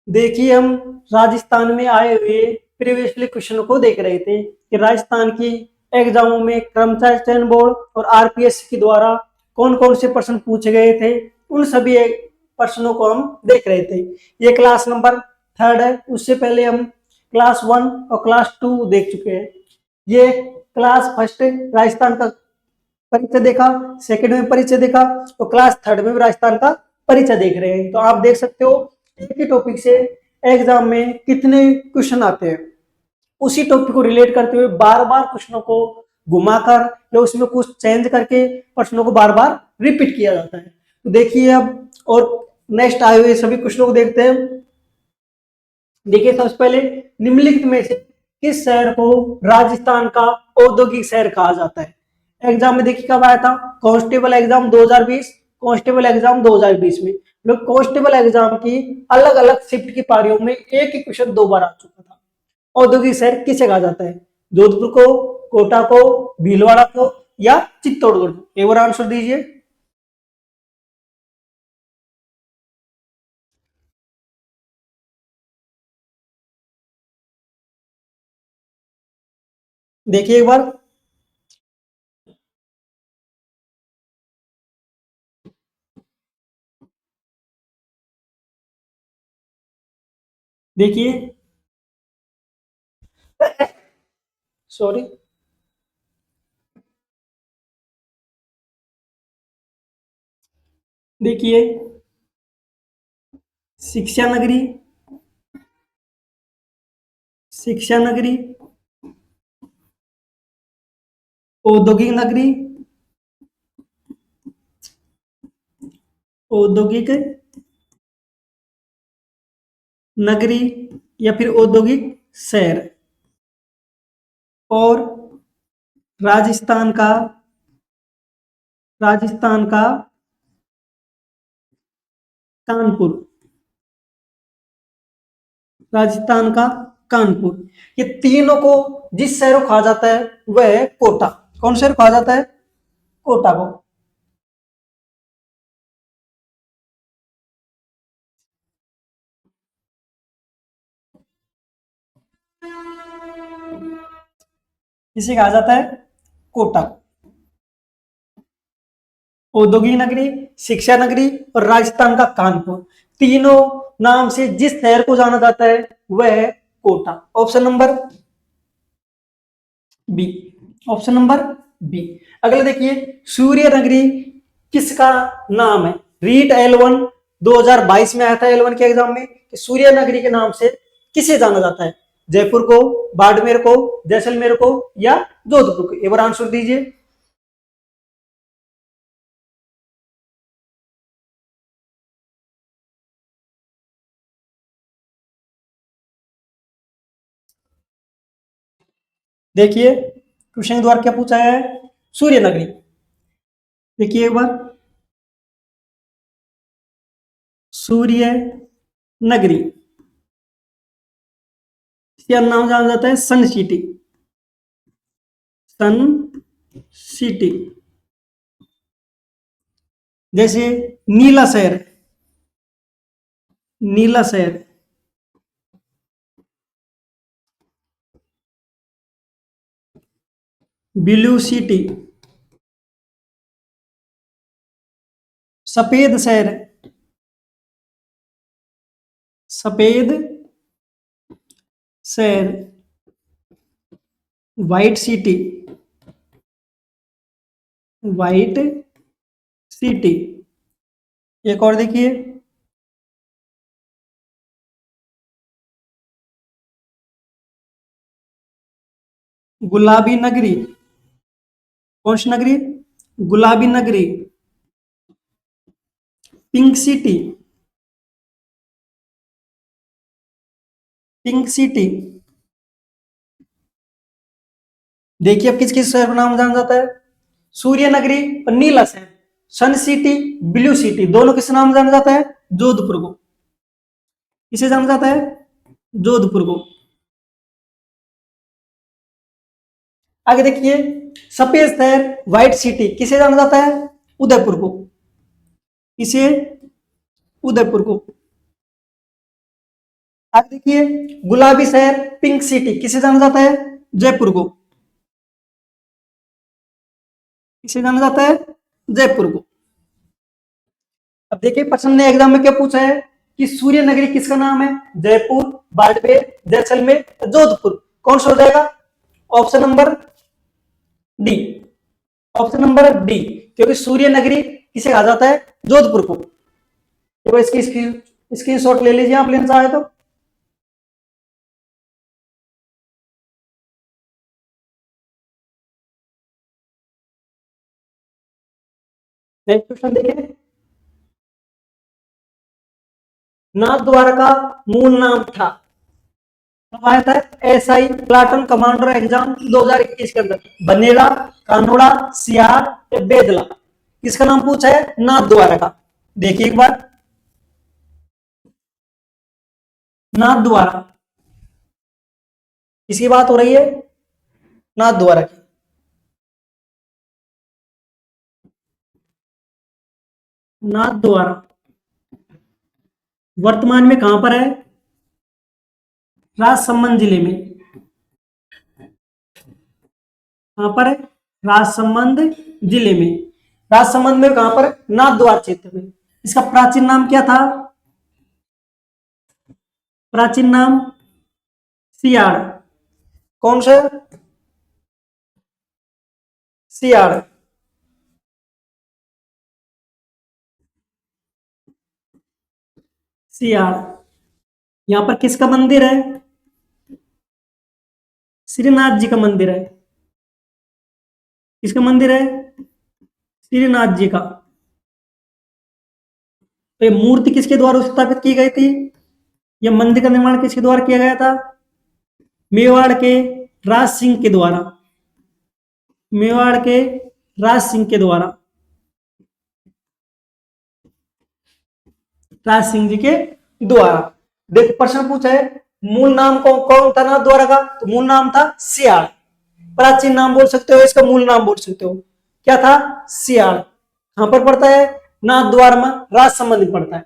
देखिए हम राजस्थान में आए हुए प्रीवियसली क्वेश्चन को देख रहे थे कि राजस्थान की एग्जामों में कर्मचारी चयन बोर्ड और आरपीएस के द्वारा कौन कौन से प्रश्न पूछे गए थे, उन सभी प्रश्नों को हम देख रहे थे। ये क्लास नंबर थर्ड है। उससे पहले हम क्लास वन और क्लास टू देख चुके हैं। ये क्लास फर्स्ट राजस्थान का परिचय देखा, सेकंड में परिचय देखा, तो क्लास थर्ड में भी राजस्थान का परिचय देख रहे हैं। तो आप देख सकते हो एक ही टॉपिक से एग्जाम में कितने क्वेश्चन आते हैं। उसी टॉपिक को रिलेट करते हुए बार बार क्वेश्चनों को घुमाकर या उसमें कुछ चेंज करके प्रश्नों को बार बार रिपीट किया जाता है। तो देखिए अब और नेक्स्ट आए हुए सभी क्वेश्चनों को देखते हैं। देखिए सबसे पहले निम्नलिखित में से किस शहर को राजस्थान का औद्योगिक शहर कहा जाता है। एग्जाम में देखिए कब आया था, कांस्टेबल एग्जाम 2020, कांस्टेबल एग्जाम 2020 में। लोग कांस्टेबल एग्जाम की अलग अलग शिफ्ट की पारियों में एक ही क्वेश्चन दो बार आ चुका था। औद्योगिक शहर किसे कहा जाता है, जोधपुर को, कोटा को, भीलवाड़ा को या चित्तौड़गढ़ को। एक बार आंसर दीजिए। देखिए एक बार। देखिए सॉरी, देखिए शिक्षा नगरी, शिक्षा नगरी, औद्योगिक नगरी, औद्योगिक नगरी या फिर औद्योगिक शहर। और राजस्थान का, राजस्थान का कानपुर, राजस्थान का कानपुर। ये तीनों को जिस शहर को कहा जाता है वह है कोटा। कौन शहर कहा जाता है, कोटा को। इसे कहा जाता है कोटा को। औद्योगिक नगरी, शिक्षा नगरी और राजस्थान का कानपुर, तीनों नाम से जिस शहर को जाना जाता है वह है Kota. Option number B, option number B. अगला देखिए सूर्य नगरी किसका नाम है। रीट L1 2022 में आया था L1 के एग्जाम में कि सूर्य नगरी के नाम से किसे जाना जाता है, जयपुर को, बाड़मेर को, जैसलमेर को या जोधपुर को। एक बार आंसर दीजिए। देखिए क्वेश्चन द्वारा क्या पूछा है, सूर्य नगरी। देखिए एक बार, सूर्य नगरी, इसका नाम जाना जाता है सन सिटी, सन सिटी। जैसे नीला शहर, नीला शहर, ब्लू सिटी, सफेद शहर, सफेद शहर, व्हाइट सिटी, व्हाइट सिटी। एक और देखिए, गुलाबी नगरी। कौन सी नगरी, गुलाबी नगरी, पिंक सिटी, पिंक सिटी। देखिए अब किस किस शहर का नाम जाना जाता है, सूर्य नगरी और नीला शहर, सन सिटी, ब्लू सिटी, दोनों किस नाम जाना जाता है, जोधपुर को। किसे जाना जाता है, जोधपुर को। आगे देखिए सफेद शहर, व्हाइट सिटी, किसे जाना जाता है, उदयपुर को। किसे, उदयपुर को। अब देखिए, गुलाबी शहर पिंक सिटी किसे जाना जाता है? जयपुर को। किसे जाना जाता है? जयपुर को। अब देखिए प्रश्न ने एग्जाम में क्या पूछा है कि सूर्य नगरी किसका नाम है? जयपुर, बाड़मेर, जैसलमेर, जोधपुर। कौन सा हो जाएगा? Option number D. Option number D, क्योंकि सूर्य नगरी किसे कहा जाता है? जोधपुर को। तो इसकी स्क्रीन शॉट ले लीजिए आप लेना चाहे तो। नेक्स्ट क्वेश्चन देखिए, नाथ द्वारा का मूल नाम था। कब आया था? एसआई प्लाटून कमांडर एग्जाम 2021 के अंदर। बनेड़ा, कानोड़ा, सियार या बेदला, किसका नाम पूछा है? नाथ द्वारा का। देखिए एक बार, नाथ द्वारा, किसकी बात हो रही है? नाथ द्वारा की। नाथ द्वारा वर्तमान में कहां पर है? राजसमंद जिले में। कहां पर है? राजसमंद जिले में। राजसमंद में कहां पर? नाथ द्वारा क्षेत्र में। इसका प्राचीन नाम क्या था? प्राचीन नाम सियाड़। कौन सा? सियाड़। सियाड़। यहां पर किसका मंदिर है? श्रीनाथ जी का मंदिर है। किसका मंदिर है? श्रीनाथ जी का। तो ये मूर्ति किसके द्वारा स्थापित की गई थी? यह मंदिर का निर्माण किसके द्वारा किया गया था? मेवाड़ के राज सिंह के द्वारा। मेवाड़ के राज सिंह के द्वारा। राज सिंह जी के द्वारा। देखो प्रश्न पूछा है, मूल नाम कौन था नाथ द्वारा का? तो मूल नाम था सियाड़। प्राचीन नाम बोल सकते हो, इसका मूल नाम बोल सकते हो। क्या था? सियाड़। कहां पर पड़ता है? नाथ द्वारा में राजसमंद में पड़ता है।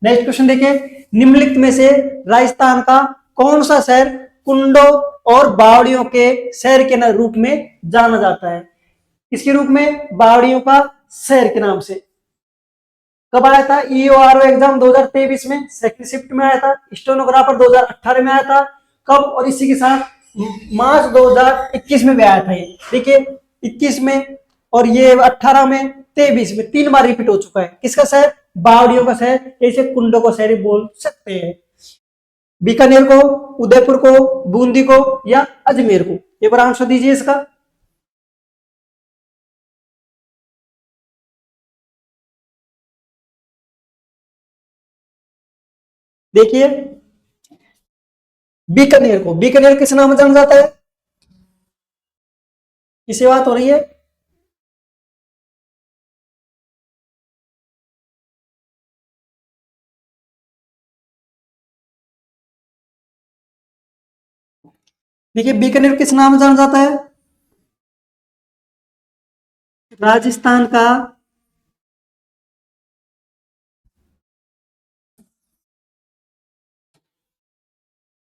नेक्स्ट क्वेश्चन देखिए, निम्नलिखित में से राजस्थान का कौन सा शहर कुंडों और बावड़ियों के शहर के रूप में जाना जाता है? किसके रूप में? बावड़ियों का शहर के नाम से। कब आया था ईओआरओ एग्जाम? 2023 में सेकंड शिफ्ट में आया था। स्टेनोग्राफर 2018 में आया था। कब? और इसी के साथ मार्च 2021 में भी आया था। ये देखिए, 21 में और ये 18 में, 23 में 3 बार रिपीट हो चुका है। किसका शहर? बावड़ियों का शहर, ऐसे कुंडों का शहर बोल सकते हैं। बीकानेर को, उदयपुर को, बूंदी को या अजमेर को? एक बार आंसर दीजिए इसका। देखिए, बीकानेर को। बीकानेर किस नाम से जाना जाता है? किससे बात हो रही है? देखिए, बीकानेर किस नाम से जाना जाता है? राजस्थान का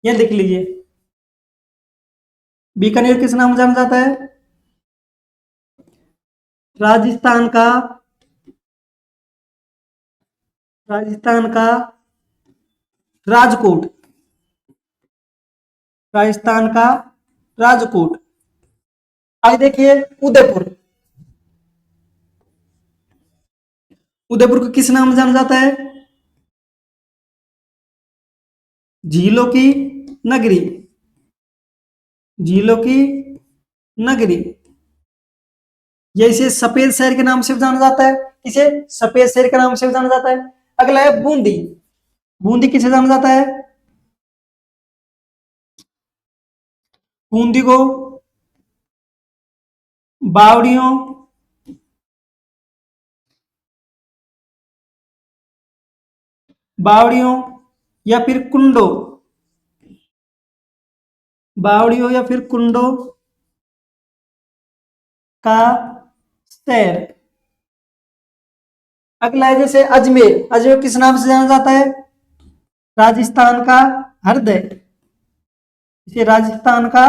ये लिख लीजिए, बीकानेर किस नाम से जाना जाता है? राजस्थान का, राजस्थान का राजकोट। राजस्थान का राजकोट। आगे देखिए, उदयपुर। उदयपुर को किस नाम से जाना जाता है? झीलों की नगरी। झीलों की नगरी। ये इसे सफेद शहर के नाम से भी जाना जाता है। इसे सफेद शहर के नाम से भी जाना जाता है। अगला है बूंदी। बूंदी किसे जाना जाता है? बूंदी को बावड़ियों, बावड़ियों या फिर कुंडो, बावड़ियों या फिर कुंडो का शहर। अगला है जैसे अजमेर। अजमेर किस नाम से जाना जाता है? राजस्थान का हृदय, इसे राजस्थान का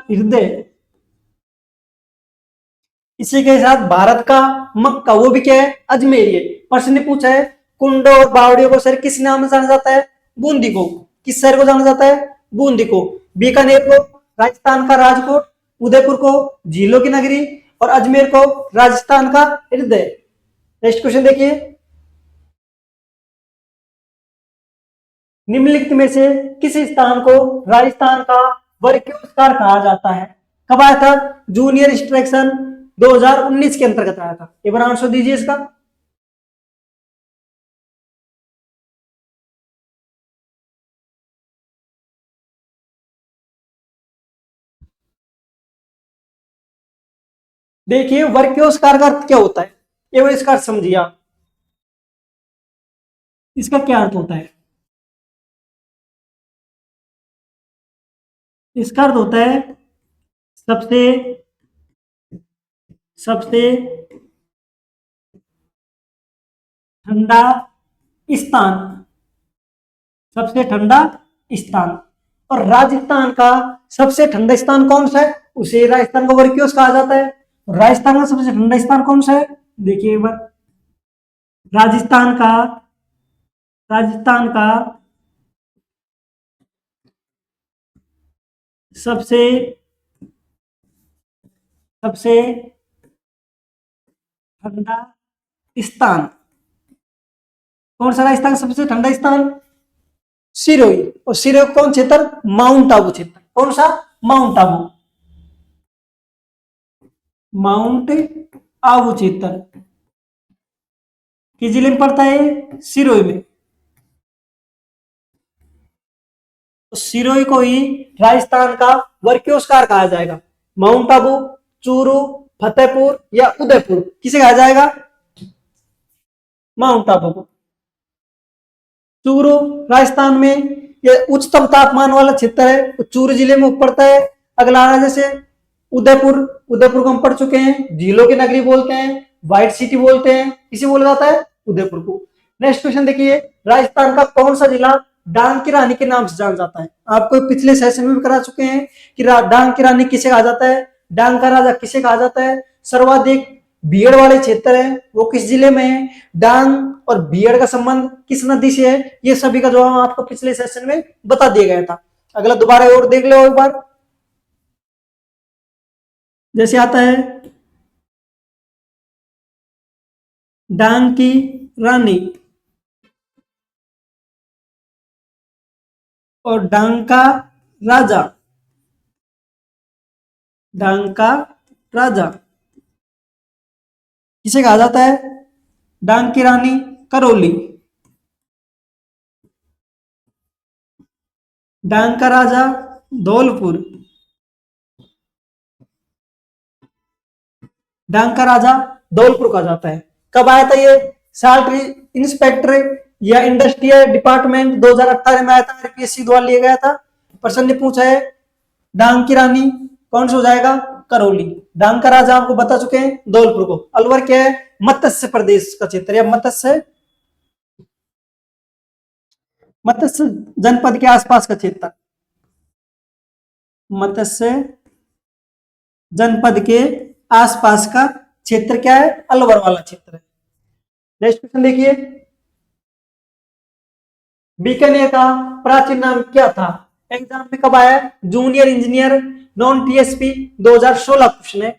हृदय। इसी के साथ भारत का मक्का, वो भी क्या है, अजमेर। ये प्रश्न ने पूछा है कुंड और बावड़ियों को शहर किस नाम से जाना जाता है? बूंदी को। किस शहर को जाना जाता है? बूंदी को। बीकानेर को राजस्थान का राजकोट, उदयपुर को झीलों की नगरी, और अजमेर को राजस्थान का हृदय। नेक्स्ट क्वेश्चन देखिए, निम्नलिखित में से किस स्थान को राजस्थान का वर्कियोस्कार कहा जाता है? कब आया था? जूनियर इंस्ट्रक्शन 2019 के अंतर्गत आया था। एक बार आंसर दीजिए इसका। देखिए वर्कियोस्कार का अर्थ क्या होता है, ये बार इसका अर्थ समझिए आप। इसका क्या अर्थ होता है? इसका अर्थ होता है सबसे सबसे ठंडा स्थान, सबसे ठंडा स्थान। और राजस्थान का सबसे ठंडा स्थान कौन सा है? उसे राजस्थान का वर्कियोस कहा जाता है। राजस्थान का सबसे ठंडा स्थान कौन सा है? देखिए एक बार, राजस्थान का राजस्थान का सबसे सबसे ठंडा स्थान कौन सा? राजस्थान का सबसे ठंडा स्थान सिरोही। और सिरोही कौन क्षेत्र? माउंट आबू क्षेत्र। कौन सा? माउंट आबू। माउंट आबू क्षेत्र किस जिले में पड़ता है? सिरोही में। तो सिरोही को ही राजस्थान का वर्कियोस्कार कहा जाएगा। माउंट आबू, चूरू, फतेहपुर या उदयपुर, किसे कहा जाएगा? माउंट आबू को। चूरू राजस्थान में यह उच्चतम तापमान वाला क्षेत्र है, तो चूरू जिले में पड़ता है। अगला आ जैसे उदयपुर, उदयपुर को हम पढ़ चुके हैं, झीलों की नगरी बोलते हैं, व्हाइट सिटी बोलते हैं, किसे बोला जाता है? उदयपुर को। नेक्स्ट क्वेश्चन देखिए, राजस्थान का कौन सा जिला डांग की रानी के नाम से जाना जाता है? आपको पिछले सेशन में भी करा चुके हैं कि डांग की रानी किसे कहा जाता है, डांग का राजा किसे कहा जाता है। सर्वाधिक भीड़ वाले क्षेत्र है वो किस जिले में है, डांग और भीड़ का संबंध किस नदी से है, ये सभी का जवाब आपको पिछले सेशन में बता दिया गया था। अगला दोबारा और देख लो एक बार। जैसे आता है डांग की रानी और डांग का राजा, डांग का राजा किसे कहा जाता है? डांग की रानी करौली। डांग का राजा धौलपुर। डांग का राजा धौलपुर कहा जाता है। कब आया था ये? साल्ट इंस्पेक्टर या इंडस्ट्रियल डिपार्टमेंट 2018 में आया था, आरपीएससी द्वारा लिया गया था। प्रश्न ने पूछा है डांग की रानी कौन सा हो जाएगा? करौली। डांग का राजा आपको बता चुके हैं धौलपुर को। अलवर क्या है? मत्स्य प्रदेश का क्षेत्र या मत्स्य मत्स्य जनपद के आसपास का क्षेत्र, मत्स्य जनपद के आसपास का क्षेत्र क्या है? अलवर वाला क्षेत्र है। नेक्स्ट क्वेश्चन देखिए, बीकानेर का प्राचीन नाम क्या था? एग्जाम में कब आया? Junior engineer non TSP 2016 question है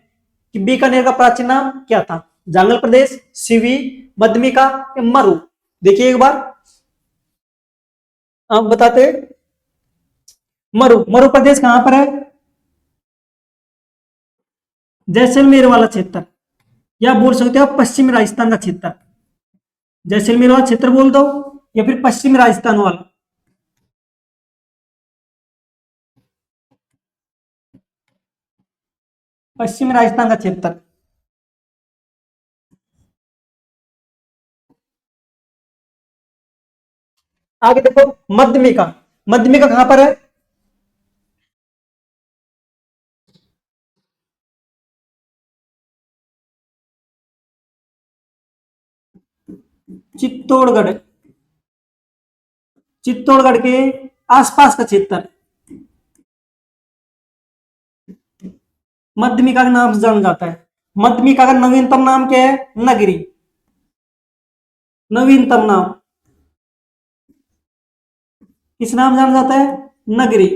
कि बीकानेर का प्राचीन नाम क्या था? जंगल प्रदेश, सिवी, मध्यमिका या मरु। देखिए एक बार आप बताते। मरु, मरु प्रदेश कहां पर है? जैसलमेर वाला क्षेत्र, या बोल सकते हो पश्चिमी राजस्थान का क्षेत्र। जैसलमेर वाला क्षेत्र बोल दो या फिर पश्चिमी राजस्थान वाला। पश्चिमी राजस्थान का क्षेत्र। आगे देखो मध्यमिका, मध्यमिका कहां पर है? चित्तौड़गढ़, चित्तौड़गढ़ के आसपास का क्षेत्र मध्यमिका के नाम से जाना जाता है। मध्यमिका का नवीनतम नाम क्या है? नगरी। नवीनतम नाम किस नाम जाना जाता है? नगरी।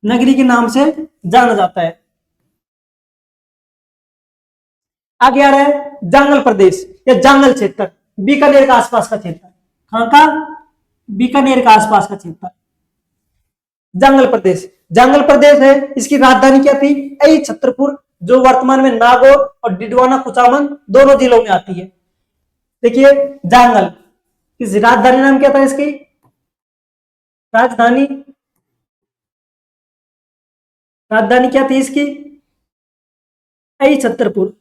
नगरी के नाम से जाना जाता है। आगे आ रहा है जंगल प्रदेश या जंगल क्षेत्र, बीकानेर के आसपास का क्षेत्र। कहां का? बीकानेर के आसपास का क्षेत्र जंगल प्रदेश। जंगल प्रदेश है, इसकी राजधानी क्या थी? आई छतरपुर, जो वर्तमान में नागौर और डिडवाना कुचामन दोनों जिलों में आती है। देखिए जंगल, इस राजधानी नाम क्या था इसकी? राजधानी, राजधानी क्या थी इसकी? आई छतरपुर।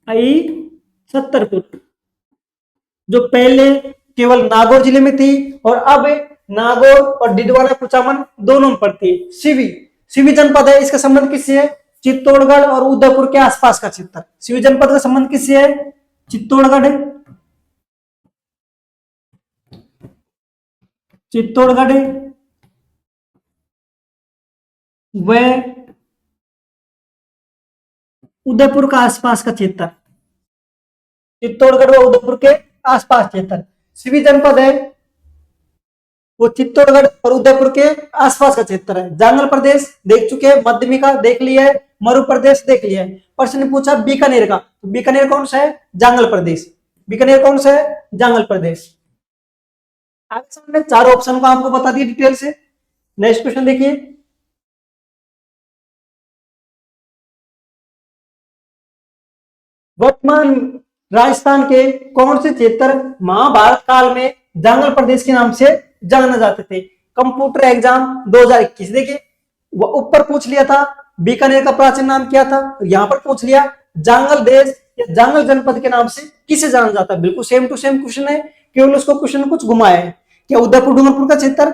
आई छतरपुर, जो पहले केवल नागौर जिले में थी और अब नागौर और डिडवाना कुचामन दोनों में पड़ती है। सिवी, सिवी जनपद है, इसका संबंध किससे है? चित्तौड़गढ़ और उदयपुर के आसपास का क्षेत्र। सिवी जनपद का संबंध किससे है? चित्तौड़गढ़, चित्तौड़गढ़ व उदयपुर का आसपास का क्षेत्र। चित्तौड़गढ़ व उदयपुर के आसपास क्षेत्र। सिवी जनपद है वो चित्तौड़गढ़ और उदयपुर के आसपास का क्षेत्र है। जंगल प्रदेश देख चुके हैं, मध्यमिका देख लिया है, मरु प्रदेश देख लिया है। प्रश्न पूछा बीकानेर का, तो बीकानेर कौन सा है? जंगल प्रदेश। बीकानेर कौन सा है? जंगल प्रदेश। आगे समझ, चार ऑप्शन को आपको बता दिए डिटेल से। नेक्स्ट क्वेश्चन देखिए, वर्तमान राजस्थान के कौन से क्षेत्र महाभारत काल में जंगल प्रदेश के नाम से जाने जाते थे? Computer exam 2021। देखिए वो ऊपर पूछ लिया था बीकानेर का प्राचीन नाम क्या था, यहां पर पूछ लिया जंगल देश या जंगल जनपद के नाम से किसे जाना जाता है। बिल्कुल सेम टू सेम क्वेश्चन है, केवल उसको क्वेश्चन कुछ घुमाया है। क्या उदयपुर डूंगरपुर का क्षेत्र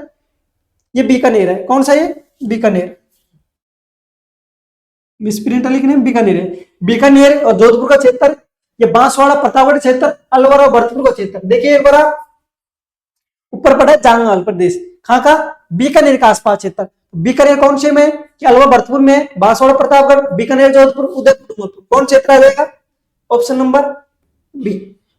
ये बीकानेर है? कौन सा ये? बीकानेर। मिसप्रिंट लिखने बीकानेर है। बीकानेर और जोधपुर का क्षेत्र, ये बांसवाड़ा प्रतापगढ़ क्षेत्र, अलवर और भरतपुर का क्षेत्र। देखिए एक बार ऊपर पड़ा है जंगल प्रदेश, कहां का? बीकानेर का आसपास क्षेत्र। बीकानेर कौन से में? कि अलवर भरतपुर में, बांसवाड़ा प्रतापगढ़, बीकानेर जोधपुर, उदयपुर डूंगरपुर। कौन क्षेत्र आ जाएगा? Option number B.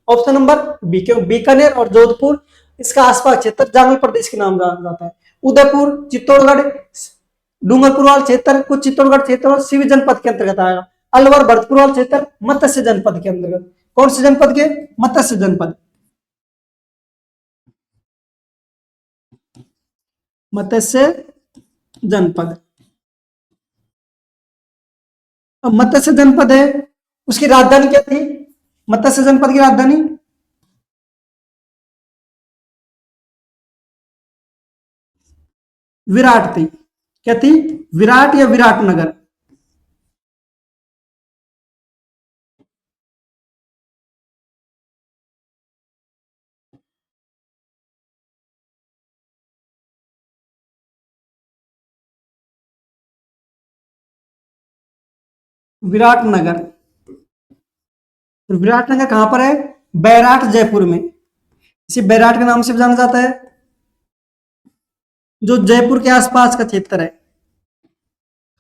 Option number B, क्यों? बीकानेर और जोधपुर इसका आसपास क्षेत्र जंगल प्रदेश के नाम जाना जाता है। उदयपुर, चित्तौड़गढ़, डूंगरपुर वाला क्षेत्र कुछ चित्तौड़गढ़ क्षेत्र और सिवी जनपद के अंतर्गत आएगा। अलवर भरतपुर वाला क्षेत्र मत्स्य जनपद के अंतर्गत। कौन से जनपद के? मत्स्य जनपद। मत्स्य जनपद। अब मत्स्य जनपद है, उसकी राजधानी क्या थी? मत्स्य जनपद की राजधानी विराट थी। क्या थी? विराट या विराटनगर। विराटनगर। विराटनगर कहां पर है? बैराट जयपुर में। इसे बैराट के नाम से जाना जाता है, जो जयपुर के आसपास का क्षेत्र है।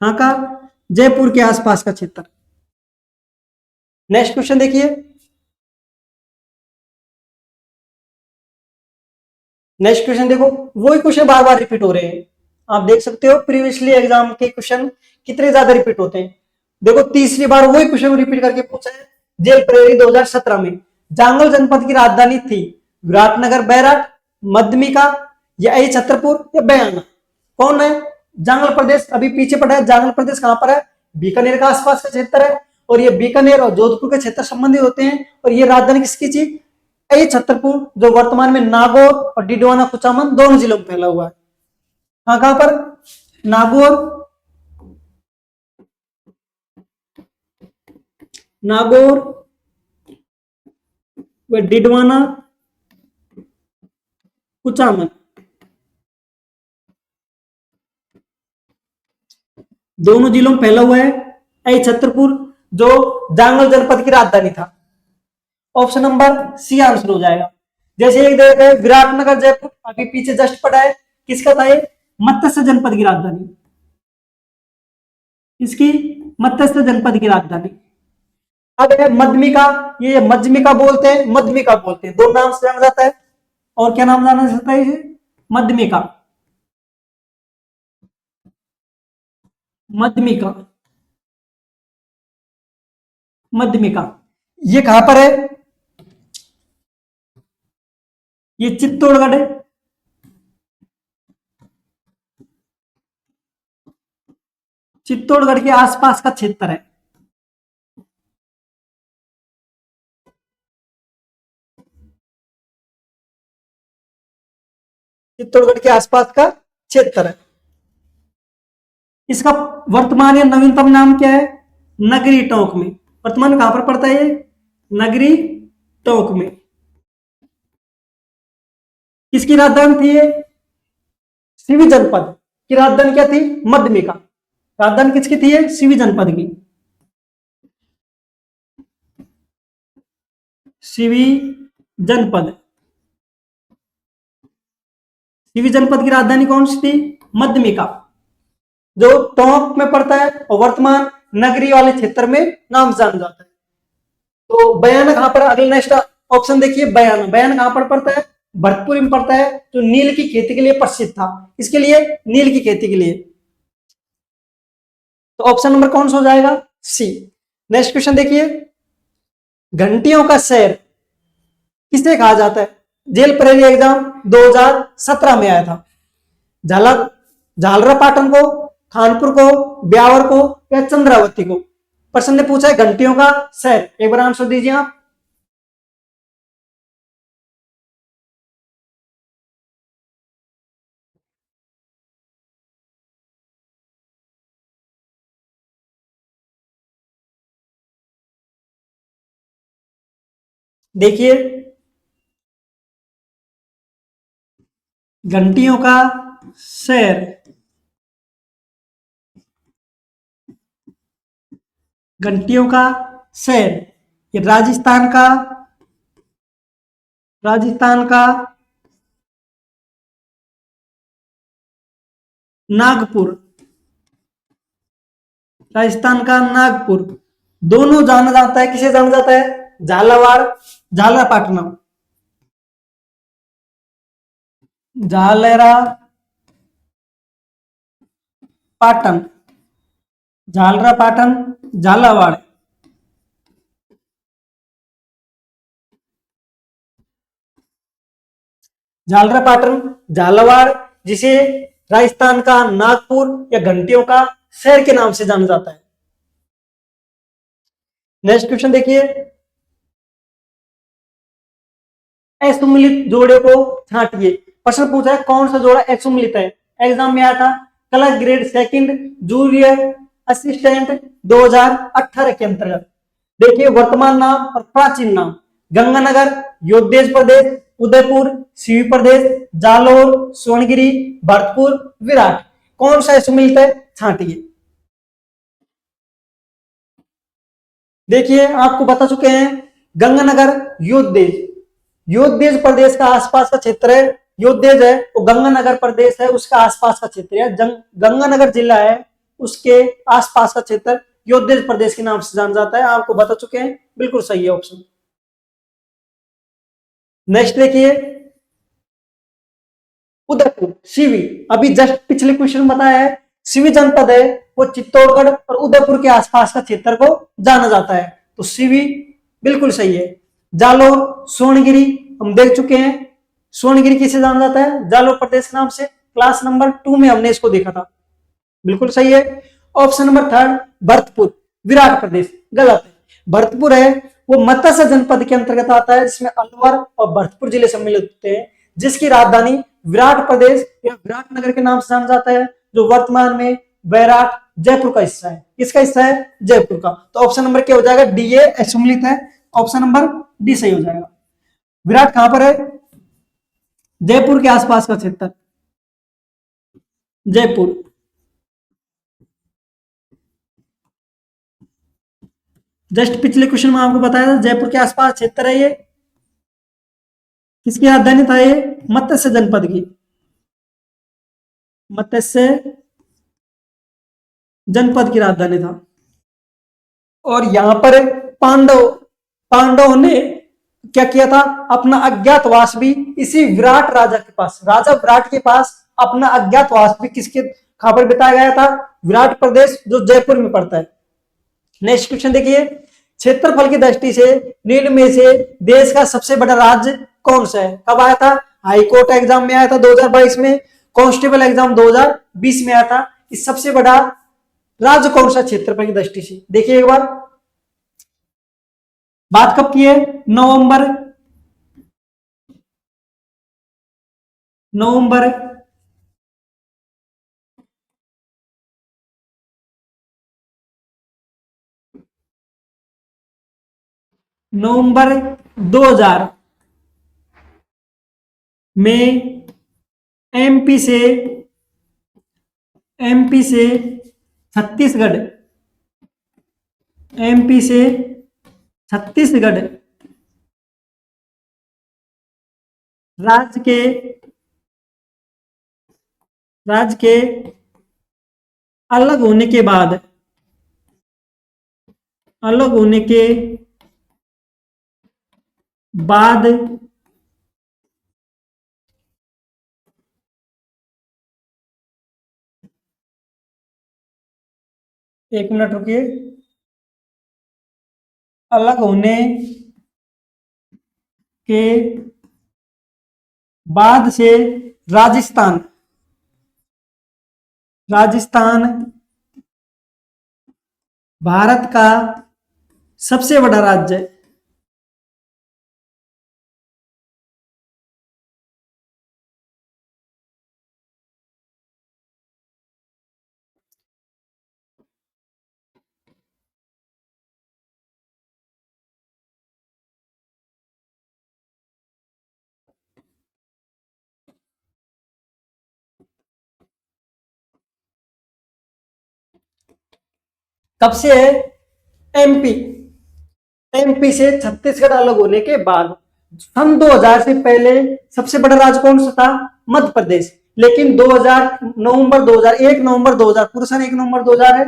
कहां का? जयपुर के आसपास का क्षेत्र। नेक्स्ट क्वेश्चन देखिए, नेक्स्ट क्वेश्चन देखो, वही क्वेश्चन बार बार रिपीट हो रहे हैं। आप देख सकते हो प्रीवियसली एग्जाम के क्वेश्चन कितने ज्यादा रिपीट होते हैं। देखो तीसरी बार वही क्वेश्चन रिपीट करके पूछा है। जेल प्रेरी 2017 में जांगल जनपद की राजधानी थी विराटनगर, बैराट, मध्यमिका या आई छतरपुर या बयाना। कौन है? जांगल प्रदेश। अभी पीछे पड़ा है। जांगल प्रदेश कहां पर है? बीकानेर का आसपास का क्षेत्र है, और ये बीकानेर और जोधपुर के क्षेत्र संबंधित होते हैं। और ये राजधानी किसकी थी? आई छतरपुर, जो वर्तमान में नागौर और डिडवाना कुचामन दोनों जिलों में फैला हुआ है। कहां पर? नागौर, नागौर व डिडवाना कुचामन दोनों जिलों में फैला हुआ है। ए छतरपुर, जो जांगल जनपद की राजधानी था। ऑप्शन नंबर सी आंसर हो जाएगा। जैसे एक देते हैं विराटनगर जयपुर, अभी पीछे जस्ट पड़ा है, किसका था ये? मत्स्य जनपद की राजधानी, इसकी मत्स्य जनपद की राजधानी। अब है मध्यमिका, ये मध्यमिका बोलते हैं, मध्यमिका बोलते हैं, दो नाम से जाना जाता है। और क्या नाम जाना जाता है इसे? मध्यमिका, मध्यमिका, मध्यमिका। ये कहां पर है? ये चित्तौड़गढ़ है। चित्तौड़गढ़ के आसपास का क्षेत्र है। चित्तौड़गढ़ के आसपास का क्षेत्र है। इसका वर्तमान या नवीनतम नाम क्या है? नगरी टोंक में। वर्तमान कहां पर पड़ता है ये? नगरी टोंक में। किसकी राजधानी थी ये? सिवी जनपद की राजधानी क्या थी? मध्यमिका। राजधानी किसकी थी ये? सिवी जनपद की। सिवी जनपद, सिवी जनपद की राजधानी कौन सी थी? मध्यमिका, जो टोंक में पड़ता है और वर्तमान नगरी वाले क्षेत्र में नाम जाना जाता है। तो बयाना कहां पर? अगले नेक्स्ट ऑप्शन देखिए, बयाना। बयाना कहां पर पड़ता है? भरतपुर में पड़ता है, जो नील की खेती के लिए प्रसिद्ध था। इसके लिए? नील की खेती के लिए। तो ऑप्शन नंबर कौन सा हो जाएगा? सी। नेक्स्ट क्वेश्चन देखिए, घंटियों का शहर किसे कहा जाता है? जेल परेली एग्जाम 2017 में आया था। झालर झालरा पाटन को, खानपुर को, ब्यावर को या चंद्रावती को? प्रश्न ने पूछा है घंटियों का शहर, एक बार आंसर दीजिए आप। देखिए, घंटियों का शहर, घंटियों का शहर, ये राजस्थान का नागपुर, राजस्थान का नागपुर। दोनों जाना जाता है, किसे जाना जाता है? झालावाड़, झालरापाटनम, झालरा पाटन, झालरा पाटन, झालावाड़। झालरा पाटन, झालावाड़, जिसे राजस्थान का नागपुर या घंटियों का शहर के नाम से जाना जाता है। नेक्स्ट क्वेश्चन देखिए, असुमिलित जोड़े को छांटिए। प्रश्न पूछा है कौन सा जोड़ा असुमिलित है? एग्जाम में आया था, clerk grade second, junior assistant, 2018 के अंतर्गत। देखिए, वर्तमान नाम और प्राचीन नाम, गंगानगर, योगदेश प्रदेश, उदयपुर, सीवी प्रदेश, जालोर, सोनगिरी, भरतपुर, विराट। कौन सा असुमिलित है? छांटिए। देखिए, आपको बता चुके हैं, गंगानगर योगदेश, योगदेश प्रदेश का आसपास का क्षेत्र है। योगदेश है वो गंगानगर प्रदेश है, उसका आसपास का क्षेत्र है। गंगानगर जिला है, उसके आसपास का क्षेत्र योगदेश प्रदेश के नाम से जाना जाता है। आपको बता चुके हैं, बिल्कुल सही है ऑप्शन। नेक्स्ट देखिए, उदयपुर, सीवी। अभी जस्ट पिछले क्वेश्चन बताया है, सीवी जनपद है वो चित्तौड़गढ़ और उदयपुर के आसपास का क्षेत्र को जाना जाता है। तो सीवी बिल्कुल सही है। जालोर, सोनगिरी हम देख चुके हैं। सोनगिरी किसे जाना जाता है? जालोर प्रदेश के नाम से। क्लास नंबर 2 में हमने इसको देखा था। बिल्कुल सही है। Option number third, Bharatpur, Virat Pradesh, गलत है। भरतपुर है वो मत्स्य जनपद के अंतर्गत आता है, जिसमें अलवर और भरतपुर जिले सम्मिलित होते हैं, जिसकी राजधानी विराट प्रदेश या विराट नगर के नाम से जाना जाता है, जो वर्तमान में बैराट जयपुर का हिस्सा है। किसका हिस्सा है? जयपुर का। तो ऑप्शन नंबर क्या हो जाएगा? डी ए असुमिलित है। ऑप्शन नंबर डी सही हो जाएगा। विराट कहां पर है? जयपुर के आसपास का क्षेत्र, जयपुर। जस्ट पिछले क्वेश्चन में आपको बताया था जयपुर के आसपास क्षेत्र है ये। किसकी राजधानी था ये? मत्स्य जनपद की, मत्स्य जनपद की राजधानी था। और यहां पर पांडवों ने क्या किया था? अपना अज्ञातवास भी इसी विराट राजा के पास, राजा विराट के पास अपना अज्ञातवास भी किसके खबर बिताया गया था? विराट प्रदेश जो जयपुर में पड़ता है। नेक्स्ट क्वेश्चन देखिए, क्षेत्रफल की दृष्टि से निम्न में से देश का सबसे बड़ा राज्य कौन सा है? कब आया था? हाईकोर्ट एग्जाम में आया था 2022 में, कांस्टेबल एग्जाम 2020 में आया था। इस सबसे बड़ा राज्य कौन सा क्षेत्रफल की दृष्टि से? देखिए एक बार, बात कब की है? नवंबर नवंबर 2000 में एमपी से छत्तीसगढ़, एमपी से छत्तीसगढ़ राज्य के अलग होने के बाद, अलग होने के बाद एक मिनट रुकिए, अलग होने के बाद से राजस्थान राजस्थान भारत का सबसे बड़ा राज्य है। कब से है? एमपी एमपी से छत्तीसगढ़ अलग होने के बाद। सन 2000 से पहले सबसे बड़ा राज्य कौन सा था? मध्य प्रदेश। लेकिन 2000 नवंबर 2001 नवंबर 2000 पूरा सन 1 नवंबर 2000 है,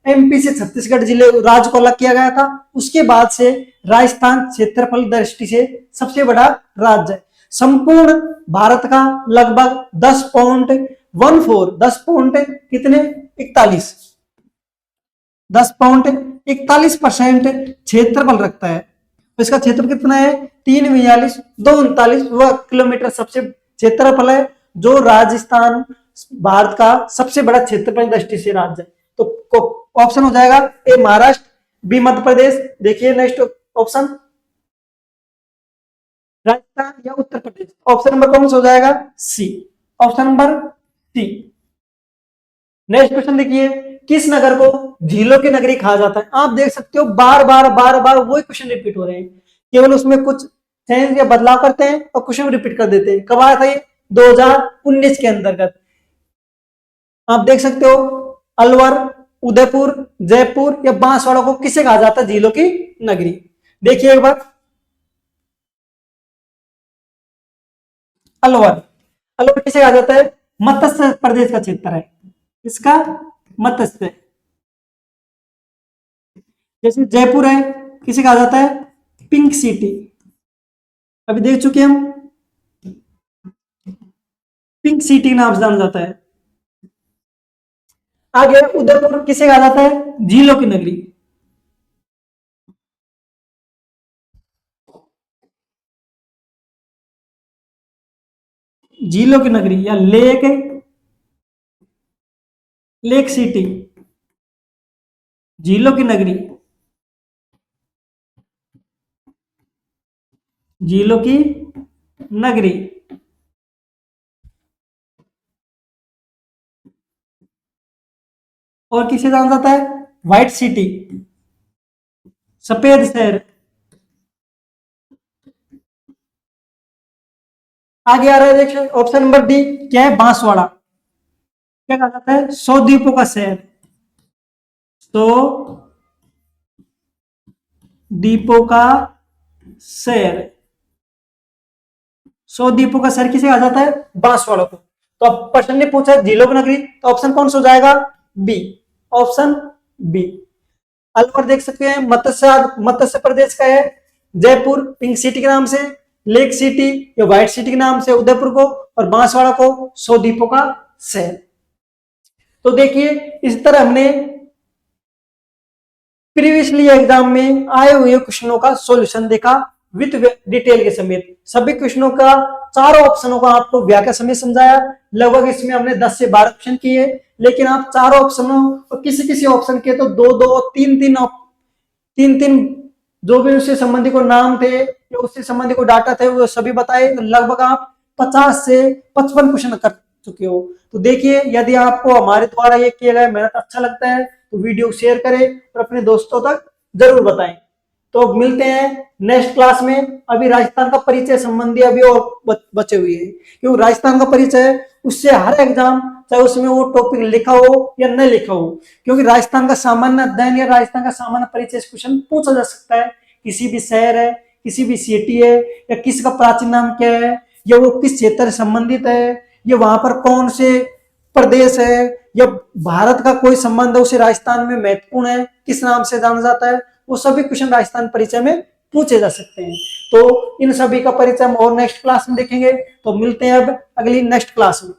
एमपी से छत्तीसगढ़ जिले राज्य को अलग किया गया था। उसके बाद से राजस्थान क्षेत्रफल दृष्टि से सबसे बड़ा राज्य है। संपूर्ण भारत का लगभग 10.14 10 पॉइंट कितने 41 10.41% क्षेत्रफल रखता है। तो इसका क्षेत्र कितना है? 3,42,239 वर्ग किलोमीटर सबसे क्षेत्रफल है, जो राजस्थान भारत का सबसे बड़ा क्षेत्रफल दृष्टि से राज्य है। तो ऑप्शन हो जाएगा ए महाराष्ट्र, बी मध्य प्रदेश। देखिए नेक्स्ट ऑप्शन, राजस्थान या उत्तर प्रदेश। ऑप्शन नंबर कौन सा हो जाएगा? C, option number C. Next question देखिए, किस नगर को झीलों की नगरी कहा जाता है? आप देख सकते हो बार बार वही क्वेश्चन रिपीट हो रहे हैं, केवल उसमें कुछ चेंज या बदलाव करते हैं और क्वेश्चन रिपीट कर देते हैं। कब आया था ये? 2019 के अंतर्गत। आप देख सकते हो अलवर, उदयपुर, जयपुर या बांसवाड़ा को किसे कहा जाता है झीलों की नगरी? देखिए एक बार, अलवर अलवर किसे कहा जाता है? मत्स्य प्रदेश का क्षेत्र है, इसका मत्स्य। जैसे जयपुर है, किसे कहा जाता है? पिंक सिटी, अभी देख चुके हम, पिंक सिटी नाम से जाना जाता है। आगे उदयपुर किसे कहा जाता है? झीलों की नगरी। झीलों की नगरी या लेक सिटी, झीलों की नगरी, झीलों की नगरी। और किसे जाना जाता है? व्हाइट सिटी, सफेद शहर। आगे आ रहा है देखिए ऑप्शन नंबर डी, क्या है? बांसवाड़ा। क्या कहा जाता है? 100 द्वीपों का शहर, 100 द्वीपों का शहर। 100 द्वीपों का शहर किसे कहा जाता है? बांसवाड़ा को। तो अब प्रश्न ने पूछा झीलों की नगरी, तो ऑप्शन कौन सा हो जाएगा? B, option B. अलवर देख सकते हैं, मत्स्य प्रदेश का है, जयपुर पिंक सिटी के नाम से, लेक सिटी या व्हाइट सिटी के नाम से उदयपुर को, और बांसवाड़ा को 100 द्वीपों का शहर। तो देखिए इस तरह हमने प्रीवियसली एग्जाम में आए हुए क्वेश्चनों का सॉल्यूशन देखा विद डिटेल के समेत। सभी क्वेश्चनों का, चारों ऑप्शनों का आपको व्याख्या समेत समझाया। लगभग इसमें हमने 10 से 12 क्वेश्चन किए, लेकिन आप चारों ऑप्शनों और किसी किसी ऑप्शन के तो 2-2 और 3-3 जो भी उससे संबंधी को नाम थे या उससे संबंधी को डाटा थे वो सभी बताए। लगभग आप 50 से 55 क्वेश्चन कर चुके हो। तो देखिए यदि आपको हमारे द्वारा ये किया गया मेहनत अच्छा लगता है तो वीडियो शेयर करें और अपने दोस्तों तक जरूर बताएं। तो मिलते हैं नेक्स्ट क्लास में। अभी राजस्थान का परिचय संबंधी अभी और बचे हुए हैं, क्योंकि राजस्थान का परिचय उससे हर एग्जाम, चाहे उसमें वो टॉपिक लिखा हो या न लिखा हो, क्योंकि राजस्थान का सामान्य अध्ययन या राजस्थान का सामान्य परिचय क्वेश्चन पूछा जा सकता है। किसी भी शहर है, किसी भी सिटी है, या किसका प्राचीन नाम क्या है, या वो किस क्षेत्र से संबंधित है, या वहां पर कौन से प्रदेश है, या भारत का कोई संबंध है उसे राजस्थान में महत्वपूर्ण है, किस नाम से जाना जाता है, वो सभी क्वेश्चन राजस्थान परिचय में पूछे जा सकते हैं। तो इन सभी का परिचय हम और नेक्स्ट क्लास में देखेंगे। तो मिलते हैं अब अगली नेक्स्ट क्लास में।